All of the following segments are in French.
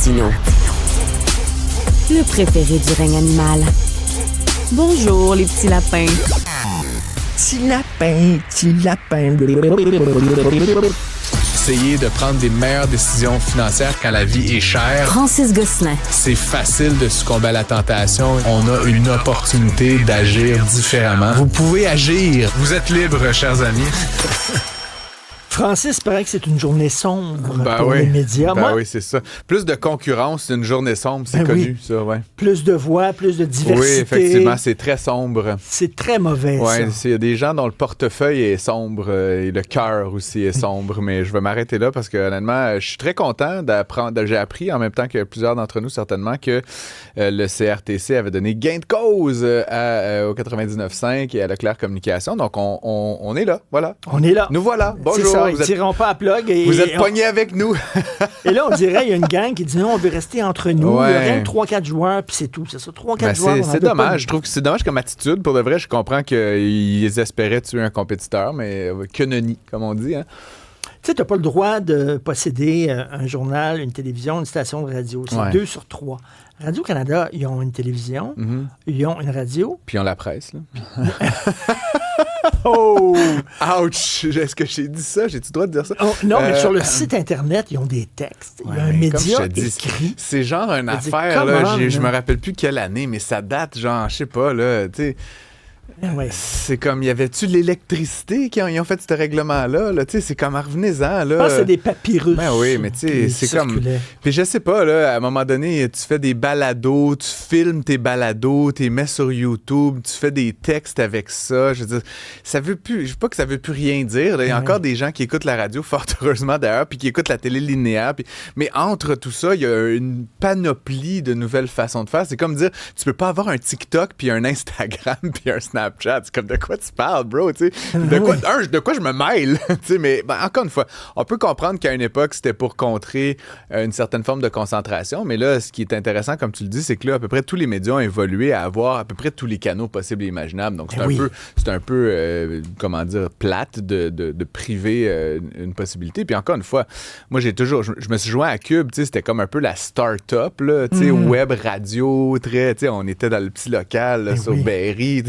Martineau. Le préféré du règne animal. Bonjour, les petits lapins. Petit lapin, petit lapin. Essayer de prendre des meilleures décisions financières quand la vie est chère. Francis Gosselin. C'est facile de succomber à la tentation. On a une opportunité d'agir différemment. Vous pouvez agir. Vous êtes libres, chers amis. Francis, paraît que c'est une journée sombre pour oui. les médias. Ben oui, c'est ça. Plus de concurrence, c'est une journée sombre, c'est connu, ça, ouais. Plus de voix, plus de diversité. Oui, effectivement, c'est très sombre. C'est très mauvais, ça. ça. Il y a des gens dont le portefeuille est sombre et le cœur aussi est sombre, mais je vais m'arrêter là parce que, honnêtement, je suis très content d'apprendre. J'ai appris, en même temps que plusieurs d'entre nous, certainement, que le CRTC avait donné gain de cause au 99.5 et à Leclerc Communication. Donc, on est là, voilà. On est là. Nous voilà. Bonjour. C'est ça, ils tireront pas à plug. Vous êtes pognés avec nous. Et là, on dirait il y a une gang qui dit non, on veut rester entre nous. Ouais. Il y a rien que 3-4 joueurs, puis c'est tout. C'est ça, 3-4 joueurs. C'est dommage. Je trouve que c'est dommage comme attitude. Pour de vrai, je comprends qu'ils espéraient tuer un compétiteur, mais que nenni, comme on dit. Hein. Tu sais, tu n'as pas le droit de posséder un journal, une télévision, une station de radio. C'est 2 sur 3. Radio-Canada, ils ont une télévision, ils ont une radio. Puis ils ont la presse, là. Oh! Ouch! Est-ce que j'ai dit ça? J'ai-tu le droit de dire ça? Oh, non, mais sur le site Internet, ils ont des textes. Il y a un média écrit. C'est genre une affaire, là. Je me rappelle plus quelle année, mais ça date, genre, je sais pas, là, tu sais. Ouais. C'est comme, y avait-tu l'électricité qui ont fait ce règlement-là? Là? C'est comme, revenez-en. Là. Ah, c'est des papyrus. Ben oui, mais tu sais, c'est comme... Puis je sais pas, là, à un moment donné, tu fais des balados, tu filmes tes balados, tu les mets sur YouTube, tu fais des textes avec ça. Je veux dire, ça veut plus... Je sais pas que ça veut plus rien dire. Il y a encore des gens qui écoutent la radio, fort heureusement d'ailleurs, puis qui écoutent la télé linéaire. Mais entre tout ça, il y a une panoplie de nouvelles façons de faire. C'est comme dire, tu peux pas avoir un TikTok, puis un Instagram, puis un Snapchat. C'est comme, de quoi tu parles, bro? Tu sais? De quoi je me mêle? Tu sais, mais encore une fois, on peut comprendre qu'à une époque, c'était pour contrer une certaine forme de concentration. Mais là, ce qui est intéressant, comme tu le dis, c'est que là, à peu près tous les médias ont évolué à avoir à peu près tous les canaux possibles et imaginables. Donc, c'est un peu comment dire, plate de priver une possibilité. Puis encore une fois, moi, je me suis joint à Cube, tu sais, c'était comme un peu la start-up, là, tu sais, web radio, très, tu sais, on était dans le petit local, là, sur Berry,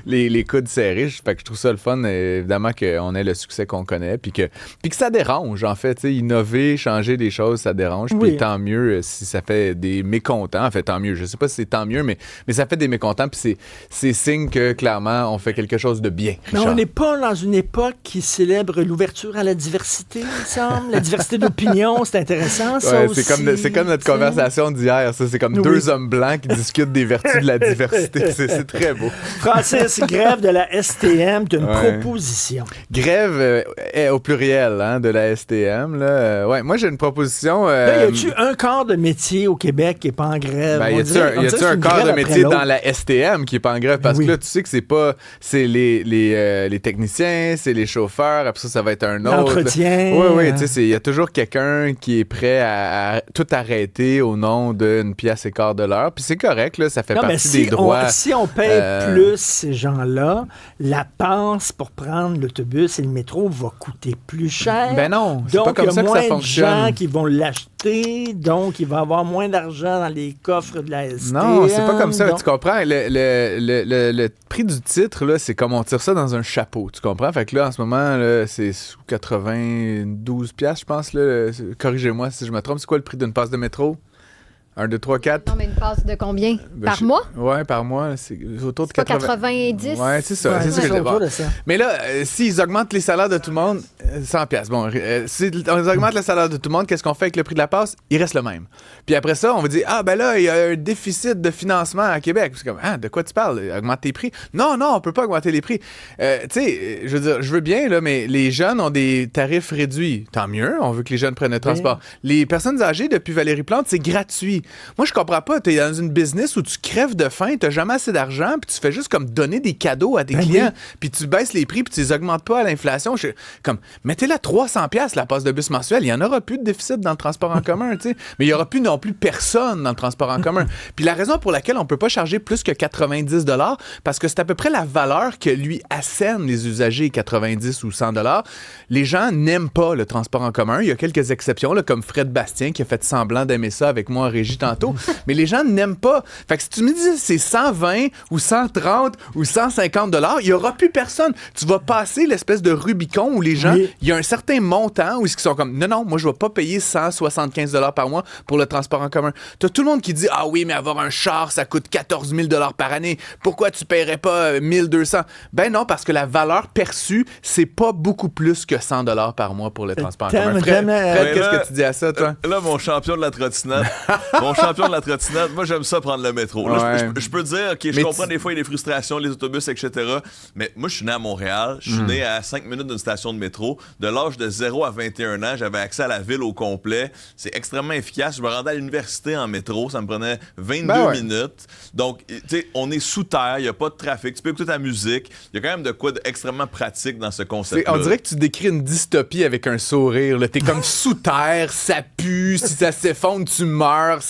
les coudes serrés. Fait que je trouve ça le fun, évidemment, qu'on ait le succès qu'on connaît, puis que ça dérange, en fait. Innover, changer des choses, ça dérange. Puis tant mieux si ça fait des mécontents. En fait, tant mieux. Je sais pas si c'est tant mieux, mais ça fait des mécontents, puis c'est signe que, clairement, on fait quelque chose de bien. Mais on n'est pas dans une époque qui célèbre l'ouverture à la diversité, il me semble. La diversité d'opinion, c'est intéressant, ça aussi. C'est comme notre conversation d'hier, ça. C'est comme deux hommes blancs qui discutent des vertus de la diversité. C'est très beau. Francis, grève de la STM, tu as une proposition. Grève au pluriel, hein, de la STM. Là. Ouais, moi, j'ai une proposition. Là, y a-tu un corps de métier au Québec qui n'est pas en grève? Ben, y a-tu un corps de métier dans la STM qui n'est pas en grève? Parce que là, tu sais que c'est les techniciens, c'est les chauffeurs, après ça va être un autre. L'entretien. Oui, tu sais, il y a toujours quelqu'un qui est prêt à tout arrêter au nom d'une pièce et quart de l'heure. Puis c'est correct, là, ça fait partie des droits. Si on paye plus ces gens-là, la passe pour prendre l'autobus et le métro va coûter plus cher. Ben non, c'est donc, pas comme ça que ça fonctionne. Donc, il y a moins de gens qui vont l'acheter, donc il va y avoir moins d'argent dans les coffres de la STM. Non, c'est pas comme ça, tu comprends? Le prix du titre, là, c'est comme on tire ça dans un chapeau, tu comprends? Fait que là, en ce moment, là, c'est 92$, je pense. Là, corrigez-moi si je me trompe. C'est quoi le prix d'une passe de métro? 1, 2, 3, 4. Non, mais une passe de combien? Par mois? Oui, par mois. C'est autour de 90. Oui, c'est ça. C'est ce que je dis. Mais là, s'ils augmentent les salaires de tout le monde, 100$. Bon, s'ils augmentent le salaire de tout le monde, qu'est-ce qu'on fait avec le prix de la passe? Il reste le même. Puis après ça, on va dire, ben là, il y a un déficit de financement à Québec. C'est comme, de quoi tu parles? Augmente tes prix? Non, on peut pas augmenter les prix. Tu sais, je veux dire, je veux bien, là, mais les jeunes ont des tarifs réduits. Tant mieux, on veut que les jeunes prennent le transport. Les personnes âgées, depuis Valérie Plante, c'est gratuit. Moi, je comprends pas. Tu es dans une business où tu crèves de faim, tu n'as jamais assez d'argent, puis tu fais juste comme donner des cadeaux à tes clients, puis tu baisses les prix, puis tu les augmentes pas à l'inflation. Comme, mettez-la 300$ la passe de bus mensuelle. Il n'y en aura plus de déficit dans le transport en commun, tu sais. Mais il n'y aura plus non plus personne dans le transport en commun. Puis la raison pour laquelle on peut pas charger plus que 90$, parce que c'est à peu près la valeur que lui assènent les usagers, 90 ou 100$. Les gens n'aiment pas le transport en commun. Il y a quelques exceptions, là, comme Fred Bastien, qui a fait semblant d'aimer ça avec moi en régie tantôt. Mais les gens n'aiment pas. Fait que si tu me dis c'est 120 ou 130 ou 150$, il n'y aura plus personne. Tu vas passer l'espèce de Rubicon où les gens, il y a un certain montant où ils sont comme, non, moi, je ne vais pas payer 175$ par mois pour le transport en commun. Tu as tout le monde qui dit, ah oui, mais avoir un char, ça coûte 14 000$ par année. Pourquoi tu ne paierais pas 1200$? Ben non, parce que la valeur perçue, c'est pas beaucoup plus que 100$ par mois pour le transport en commun. Fred, qu'est-ce que tu dis à ça, toi? Là, mon champion de la trottinette, moi, j'aime ça prendre le métro. Là, je peux dire, OK, je comprends des fois, il y a des frustrations, les autobus, etc. Mais moi, je suis né à Montréal. Je suis né à 5 minutes d'une station de métro. De l'âge de 0 à 21 ans, j'avais accès à la ville au complet. C'est extrêmement efficace. Je me rendais à l'université en métro. Ça me prenait 22 minutes. Donc, tu sais, on est sous terre. Il n'y a pas de trafic. Tu peux écouter ta musique. Il y a quand même de quoi d'extrêmement pratique dans ce concept-là. On dirait que tu décris une dystopie avec un sourire. T'es comme sous terre, ça pue. Si ça s'effondre, tu meurs.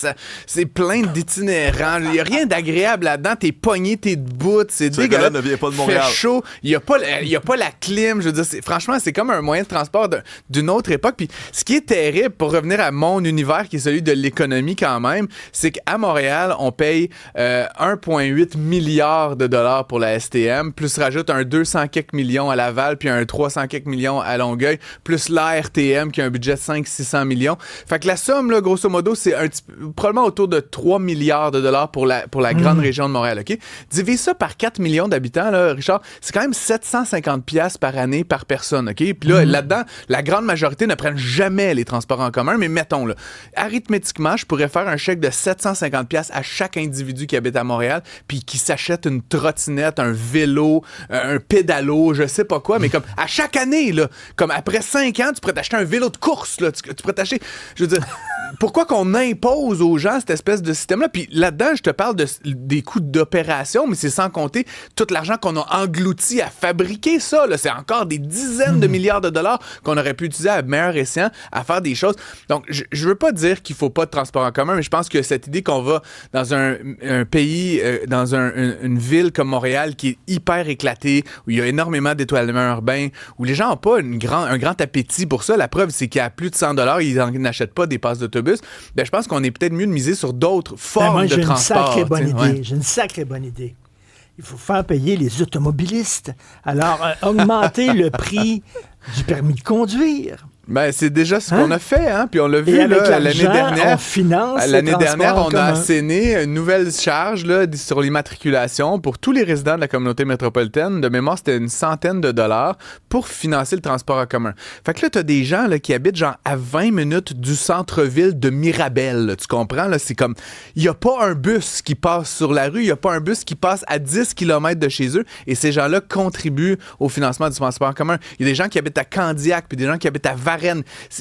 C'est plein d'itinérants. Il n'y a rien d'agréable là-dedans. T'es pogné, t'es debout. C'est dégueulasse. Ne vient pas de Montréal. Fait chaud. Il n'y a pas la clim. Je veux dire, franchement, c'est comme un moyen de transport d'une autre époque. Puis ce qui est terrible, pour revenir à mon univers, qui est celui de l'économie quand même, c'est qu'à Montréal, on paye 1,8 milliard de dollars pour la STM, plus rajoute un 200 quelques millions à Laval, puis un 300 quelques millions à Longueuil, plus l'ARTM qui a un budget de 500-600 millions. Fait que la somme, là, grosso modo, c'est probablement autour de 3 milliards de dollars pour la grande région de Montréal. OK? Divise ça par 4 millions d'habitants, là, Richard, c'est quand même 750$ par année par personne. OK? Puis là-dedans, la grande majorité ne prennent jamais les transports en commun, mais mettons, là, arithmétiquement, je pourrais faire un chèque de 750$ à chaque individu qui habite à Montréal, puis qui s'achète une trottinette, un vélo, un pédalo, je sais pas quoi, mais comme à chaque année, là, comme après 5 ans, tu pourrais t'acheter un vélo de course, là, tu pourrais t'acheter, je veux dire, pourquoi qu'on impose aux gens cette espèce de système-là? Puis là-dedans, je te parle des coûts d'opération, mais c'est sans compter tout l'argent qu'on a englouti à fabriquer ça, là. C'est encore des dizaines de milliards de dollars qu'on aurait pu utiliser à meilleur escient à faire des choses. Donc, je veux pas dire qu'il faut pas de transport en commun, mais je pense que cette idée qu'on va dans un pays, dans une ville comme Montréal qui est hyper éclatée, où il y a énormément d'étoilement urbain, où les gens n'ont pas un grand appétit pour ça. La preuve, c'est qu'à plus de 100$, ils n'achètent pas des passes d'autobus. Ben, je pense qu'on est peut-être mieux de miser sur d'autres formes de transport. J'ai une sacrée bonne idée. Il faut faire payer les automobilistes. Alors, augmenter le prix du permis de conduire. Ben, c'est déjà ce qu'on a fait, hein? Puis on l'a vu là, l'année dernière. L'année dernière, on a asséné une nouvelle charge là, sur l'immatriculation pour tous les résidents de la communauté métropolitaine. De mémoire, c'était une centaine de dollars pour financer le transport en commun. Fait que là, t'as des gens là, qui habitent genre à 20 minutes du centre-ville de Mirabel. Là, tu comprends? Là, c'est comme, il n'y a pas un bus qui passe sur la rue, il n'y a pas un bus qui passe à 10 km de chez eux. Et ces gens-là contribuent au financement du transport en commun. Il y a des gens qui habitent à Candiac, puis des gens qui habitent à Varennes.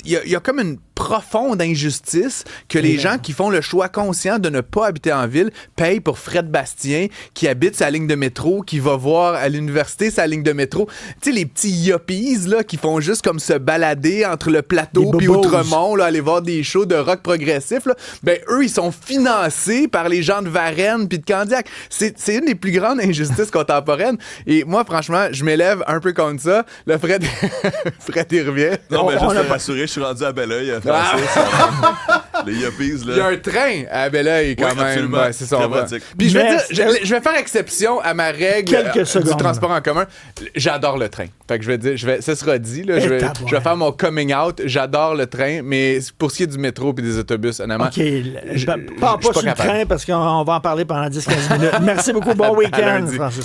Il y a comme une profonde injustice que les gens qui font le choix conscient de ne pas habiter en ville payent pour Fred Bastien qui habite sa ligne de métro, qui va voir à l'université sa ligne de métro. Tu sais, les petits yuppies là, qui font juste comme se balader entre le plateau puis Outremont, là, aller voir des shows de rock progressif, là, ben eux, ils sont financés par les gens de Varennes puis de Candiac. C'est une des plus grandes injustices contemporaines. Et moi, franchement, je m'élève un peu contre ça. Le Fred, il revient. Non, mais juste pour rassurer, je suis rendu à Belleuil. Les yuppies, là. Il y a un train à Belleuil quand même. Ouais, c'est ça. Puis je vais faire exception à ma règle du transport en commun. J'adore le train. Fait que je vais dire, ça sera dit, là, je vais faire mon coming out. J'adore le train, mais pour ce qui est du métro et des autobus, honnêtement. OK. Pas sur le train parce qu'on va en parler pendant 10-15 minutes. Merci beaucoup. Bon week-end, Francis.